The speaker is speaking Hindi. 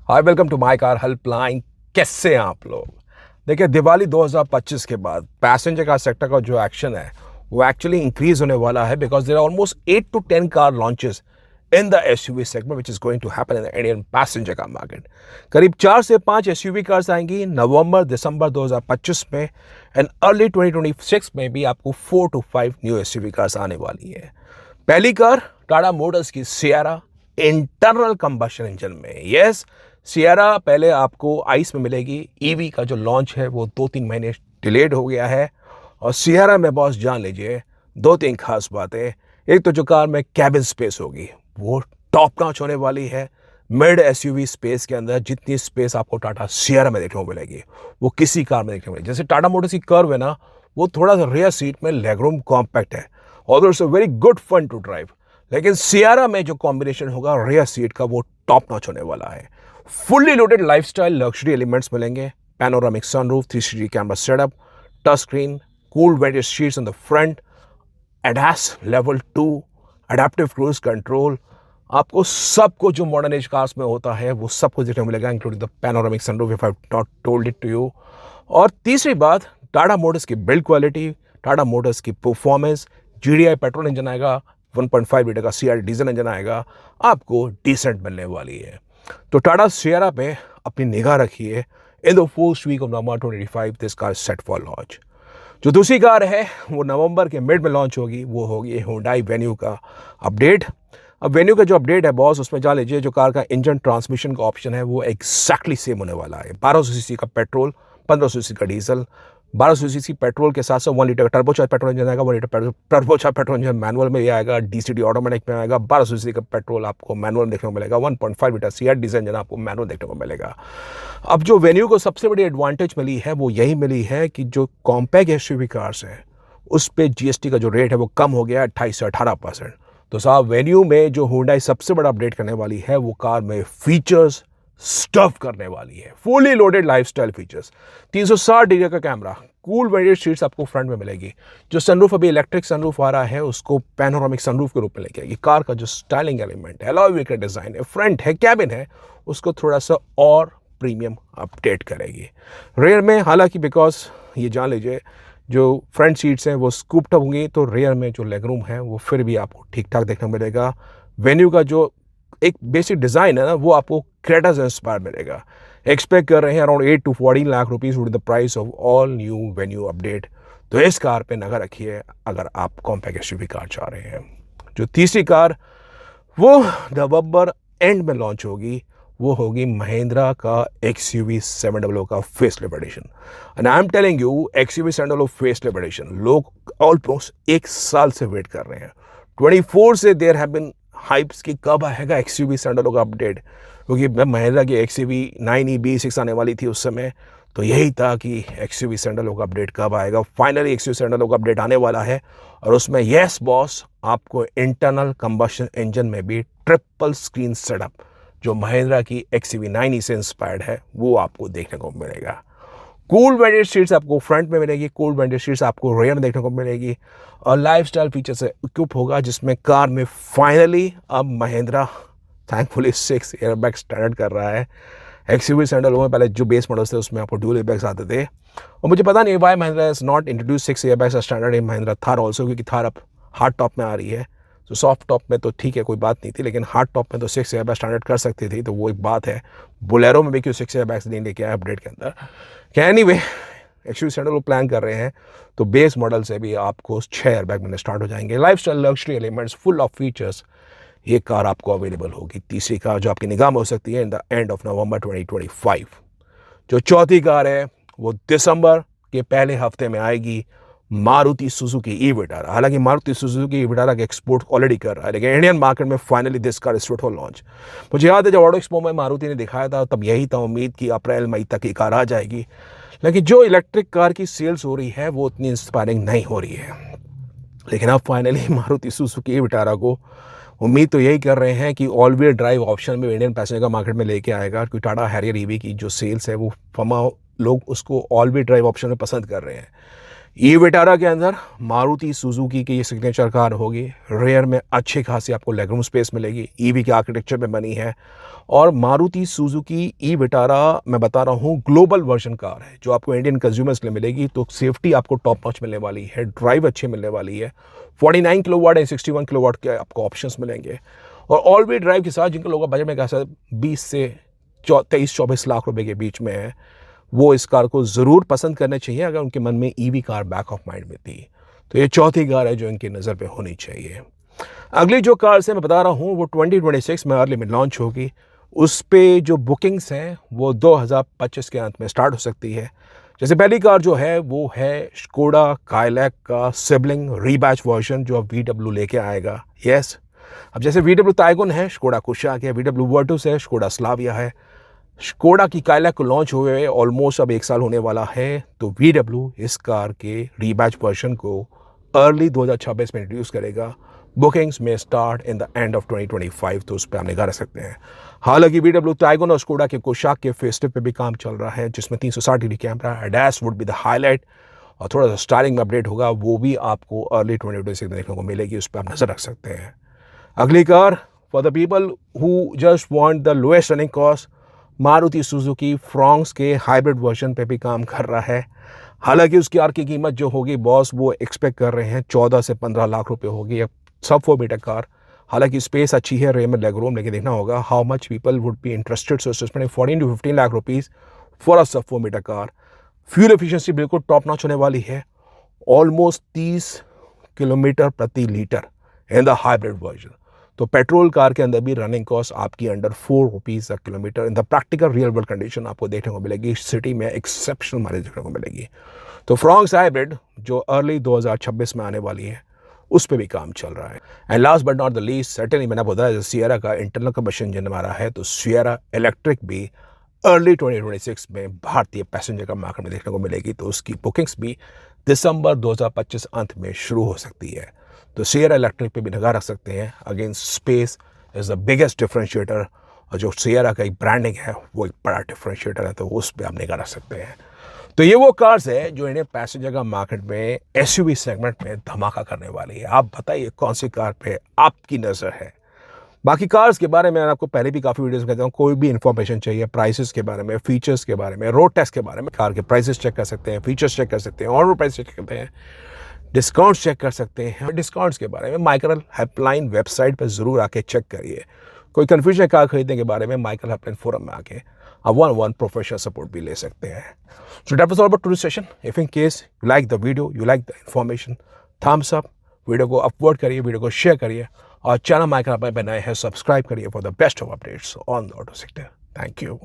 Hi, welcome to my car helpline. कैसे हैं आप लोग? देखिए, दिवाली 2025 के बाद पैसेंजर कार सेक्टर का जो एक्शन है वो एक्चुअली इंक्रीज होने वाला है, because there are almost 8 to 10 car launches in the SUV segment which is going to happen in the Indian passenger car market. करीब 4 से 5 एसयूवी कार्स आएंगी नवंबर दिसंबर 2025 में, एंड अर्ली 2026 में भी आपको 4 to 5 न्यू एसयूवी कार्स आने वाली है। पहली कार टाटा मोटर्स की सियरा इंटरनल कंबशन इंजन में। यस, सियरा पहले आपको आइस में मिलेगी। ईवी का जो लॉन्च है वो 2-3 महीने डिलेड हो गया है। और सियरा में बॉस जान लीजिए 2-3 खास बातें। एक तो जो कार में कैबिन स्पेस होगी वो टॉप नॉच होने वाली है। मिड एसयूवी स्पेस के अंदर जितनी स्पेस आपको टाटा सियरा में देखने को मिलेगी वो किसी कार में देखने को मिलेगी। जैसे टाटा मोटर्स की कर्व है ना, वो थोड़ा सा रेयर सीट में लेगरूम कॉम्पैक्ट है और it's a very good fun to drive. लेकिन सियारा में जो कॉम्बिनेशन होगा रेयर सीट का वो टॉप नॉच होने वाला है। Fully loaded lifestyle luxury elements मिलेंगे। Panoramic sunroof, 360 camera setup, touch screen, cool vented seats in the front, ADAS level 2, adaptive cruise control. आपको सबको जो मॉडर्न एज कार्स में होता है वो सब कुछ देखने को मिलेगा, including the panoramic sunroof if I not told it to you. और तीसरी बात, टाटा मोटर्स की बिल्ड क्वालिटी, टाटा मोटर्स की परफॉर्मेंस। जीडीआई पेट्रोल इंजन आएगा, 1.5 लीटर का सीआर डीजल इंजन आएगा, आपको डिसेंट मिलने वाली है। तो टाटा सियरा पे अपनी निगाह रखिए। In the first week of November 2025 this car set for launch. जो दूसरी कार है वो नवंबर के मिड में लॉन्च होगी, वो होगी हुंडई वेन्यू का अपडेट। अब वेन्यू का जो अपडेट है बॉस, उसमें जान लीजिए जो कार का इंजन ट्रांसमिशन का ऑप्शन है वो एग्जैक्टली सेम होने वाला है। 1200 सीसी का पेट्रोल, 1500 सीसी का डीजल। 1200 सीसी पेट्रोल के साथ साथ 1 लीटर का टर्बोचार्ज पेट्रोल इंजन आएगा। 1 litre turbocharge petrol engine manual में ये आएगा, डीसीडी ऑटोमेटिक में आएगा। 1200 सीसी का पेट्रोल आपको मैनुअल देखने को मिलेगा। 1.5 लीटर सीआर डीजल इंजन आपको मैनुअल देखने को मिलेगा। अब जो वेन्यू को सबसे बड़ी एडवांटेज मिली है वो यही मिली है कि जो कॉम्पैक्ट एसयूवी कार्स है उस पर जीएसटी का जो रेट है वो कम हो गया है 28 से 18%। तो साहब, वेन्यू में जो हुंडई सबसे बड़ा अपडेट करने वाली है वो कार में फीचर्स स्टफ करने वाली है। Fully loaded lifestyle features, 360 degree का कैमरा, कूल वेंटेड सीट्स आपको फ्रंट में मिलेगी। जो सनरूफ अभी इलेक्ट्रिक सनरूफ आ रहा है उसको पैनोरामिक सनरूफ के रूप में लेके आएगी। कार का जो स्टाइलिंग एलिमेंट है, अलॉय व्हील का डिजाइन है, फ्रंट है, कैबिन है, उसको थोड़ा सा और प्रीमियम अपडेट करेगी। रेयर में हालांकि बिकॉज ये जान लीजिए जो फ्रंट सीट्स हैं वो स्कूप्ड अप होंगी, तो रेयर में जो लेग रूम है वो फिर भी आपको ठीक ठाक देखने को मिलेगा। वेन्यू का जो एक बेसिक डिज़ाइन है ना वो आपको क्रेटा से इंस्पायर मिलेगा। एक्सपेक्ट कर रहे हैं around 8 to 14 lakh rupees would the price of all new venue update. तो इस कार पे नजर रखिए अगर आप कॉम्पैक्ट एसयूवी कार चाह रहे हैं। जो तीसरी कार वो नवंबर एंड में लॉन्च होगी, वो होगी महिंद्रा का XUV 700 का facelift edition. And I am telling you, XUV 700 facelift edition लोग ऑलमोस्ट 1 साल से वेट कर रहे हैं। 24 से देयर हैव बीन हाइप्स कि कब आएगा XUV 700 का अपडेट, क्योंकि महिंद्रा की XUV 9e B6 आने वाली थी उस समय, तो यही था कि XUV 700 का अपडेट कब आएगा। फाइनली XUV 700 का अपडेट आने वाला है और उसमें यस बॉस आपको इंटरनल कंबशन इंजन में भी ट्रिपल स्क्रीन सेटअप जो महिंद्रा की XUV 9e से इंस्पायर्ड है वो आपको देखने को मिलेगा। कूल वेंटेड सीट्स आपको फ्रंट में मिलेगी, कूल वेंटेड सीट्स आपको रेयर में देखने को मिलेगी और लाइफस्टाइल फीचर से इक्विप होगा, जिसमें कार में फाइनली अब महिंद्रा थैंकफुली 6 एयरबैग स्टैंडर्ड कर रहा है। XUV 700 में पहले जो बेस मॉडल्स थे उसमें आपको ड्यूल एयरबैग्स आते थे, और मुझे पता नहीं why Mahindra is not introduce 6 airbags standard in Mahindra Thar also, क्योंकि थार अब हार्ड टॉप में आ रही है। तो सॉफ्ट टॉप में तो ठीक है, कोई बात नहीं थी, लेकिन हार्ड टॉप में तो 6 एयरबैग स्टैंडर्ड कर सकती थी, तो वो एक बात है। बोलेरो में भी क्यों 6 एयरबैग्स नहीं लेके आए अपडेट के अंदर। क्या एनीवे, XUV 700 प्लान कर रहे हैं तो बेस मॉडल से भी आपको 6 एयरबैग मिलने स्टार्ट हो जाएंगे। Lifestyle luxury elements full of features, ये कार आपको अवेलेबल होगी। तीसरी कार जो आपकी निगाह में हो सकती है in the end of November 2025। जो चौथी कार है वो दिसंबर के पहले हफ्ते में आएगी, मारुति सुजुकी ई विटारा। हालांकि मारुति सुजुकी ई विटारा का एक्सपोर्ट ऑलरेडी कर रहा है, लेकिन इंडियन मार्केट में finally this car is fit for launch. मुझे याद है जब ऑटो एक्सपो में मारुति ने दिखाया था तब यही था उम्मीद कि अप्रैल मई तक ये कार आ जाएगी, लेकिन जो इलेक्ट्रिक कार की सेल्स हो रही है वो उतनी इंस्पायरिंग नहीं हो रही है। लेकिन अब finally Maruti Suzuki e Vitara को उम्मीद तो यही कर रहे हैं कि ऑल व्हील ड्राइव ऑप्शन में इंडियन पैसेंजर का मार्केट में लेके आएगा, क्योंकि टाटा हैरियर ईवी की जो सेल्स है वो फमा लोग उसको ऑल व्हील ड्राइव ऑप्शन में पसंद कर रहे हैं। ई विटारा के अंदर मारुति सुजुकी की ये सिग्नेचर कार होगी। रेयर में अच्छी खासी आपको लेगरूम स्पेस मिलेगी, ईवी के आर्किटेक्चर में बनी है। और मारुति सुजुकी ई विटारा मैं बता रहा हूँ ग्लोबल वर्जन कार है जो आपको इंडियन कंज्यूमर्स के लिए मिलेगी। तो सेफ्टी आपको टॉप नॉच मिलने वाली है, ड्राइव अच्छी मिलने वाली है। 49 किलोवाट एंड 61 किलोवाट के आपको ऑप्शंस मिलेंगे। और ऑल व्हील ड्राइव के साथ जिनका लोगों का बजट में कैसा 20 से 23-24 लाख रुपए के बीच में है, वो इस कार को ज़रूर पसंद करने चाहिए अगर उनके मन में EV car back of mind में थी। तो ये चौथी कार है जो इनकी नज़र पे होनी चाहिए। अगली जो कार से मैं बता रहा हूँ वो 2026 में अर्ली में लॉन्च होगी। उस पे जो बुकिंग्स हैं वो 2025 के अंत में स्टार्ट हो सकती है। जैसे पहली कार जो है वो है स्कोडा काइलैक का सिबलिंग रीबैच वर्जन जो अब VW लेके आएगा। यस, अब जैसे VW टाइगन है, स्कोडा कुशाक है, VW वर्टुस है, स्कोडा स्लाविया है। स्कोडा की काइलैक को लॉन्च हुए ऑलमोस्ट अब 1 साल होने वाला है। तो VW इस कार के रीबैच वर्जन को अर्ली 2026 में इंट्रोड्यूस करेगा। बुकिंग्स में start in the end of 2025, तो उस पर आप निगाह रख सकते हैं। हालांकि VW टाइगन और स्कोडा के कुशाक के फेस्टिव पे भी काम चल रहा है जिसमें 360 degree camera, ADAS would be the highlight और थोड़ा सा स्टाइलिंग में अपडेट होगा, वो भी आपको अर्ली 2026 में देखने को मिलेगी। उस पर आप नजर रख सकते हैं। अगली car for the people who just want the lowest running cost, Maruti Suzuki Fronx के हाइब्रिड वर्जन पे भी काम कर रहा है। हालांकि उसकी कार की कीमत जो होगी बॉस वो एक्सपेक्ट कर रहे हैं 14 से 15 लाख रुपए होगी। अब सब 4 मीटर कार, हालांकि स्पेस अच्छी है, रेयर में लेग रूम, लेकिन देखना होगा how much people would be interested. So spending 14 to 15 lakh rupees for a सब 4 मीटर कार। फ्यूल एफिशिएंसी बिल्कुल टॉप नॉच होने वाली है, ऑलमोस्ट 30 किलोमीटर प्रति litre in the hybrid version. तो पेट्रोल कार के अंदर भी रनिंग कॉस्ट आपकी under 4 rupees kilometre in the practical real world condition आपको देखने को मिलेगी। सिटी में एक्सेप्शनल माइलेज देखने को मिलेगी। तो फ्रॉन्क्स हाइब्रिड जो अर्ली 2026 में आने वाली है उस पर भी काम चल रहा है। And last but not the least, certainly मैंने बताया सियरा का इंटरनल कंबशन इंजन हमारा है, तो सियरा इलेक्ट्रिक भी अर्ली 2026 में भारतीय पैसेंजर का मार्केट में देखने को मिलेगी। तो उसकी बुकिंग्स भी दिसंबर 2025 अंत में शुरू हो सकती है। तो सियरा इलेक्ट्रिक पे भी निगाह रख सकते हैं। Again space is the biggest differentiator और जो सियरा का एक ब्रांडिंग है वो एक बड़ा डिफरेंशिएटर है, तो उस पर आप निगाह रख सकते हैं। तो ये वो कार्स है जो इन्हें पैसेंजर का मार्केट में SUV सेगमेंट में धमाका करने वाली है। आप बताइए कौन सी कार पे आपकी नज़र है। बाकी कार्स के बारे में मैं आपको पहले भी काफ़ी वीडियोस में कहता हूँ, कोई भी इन्फॉर्मेशन चाहिए प्राइसेस के बारे में, फीचर्स के बारे में, रोड टेस्ट के बारे में, कार के प्राइसेस चेक कर सकते हैं, फीचर्स चेक कर सकते हैं, और प्राइस चेक करते हैं, डिस्काउंट्स चेक कर सकते हैं। डिस्काउंट्स के बारे में माइकल हेल्पलाइन वेबसाइट पर ज़रूर आके चेक करिए। कोई कन्फ्यूजन है कार खरीदने के बारे में, माइकल हेल्पलाइन फोरम में आके आप 1-on-1 प्रोफेशनल सपोर्ट भी ले सकते हैं। So that was all about today session. If in case you like the video, you like the information, thumbs up, video को अपलोड करिए, वीडियो को शेयर करिए और चैनल माइकल हेल्पलाइन पर नए हैं सब्सक्राइब करिए for the best of updates on the auto sector. Thank you.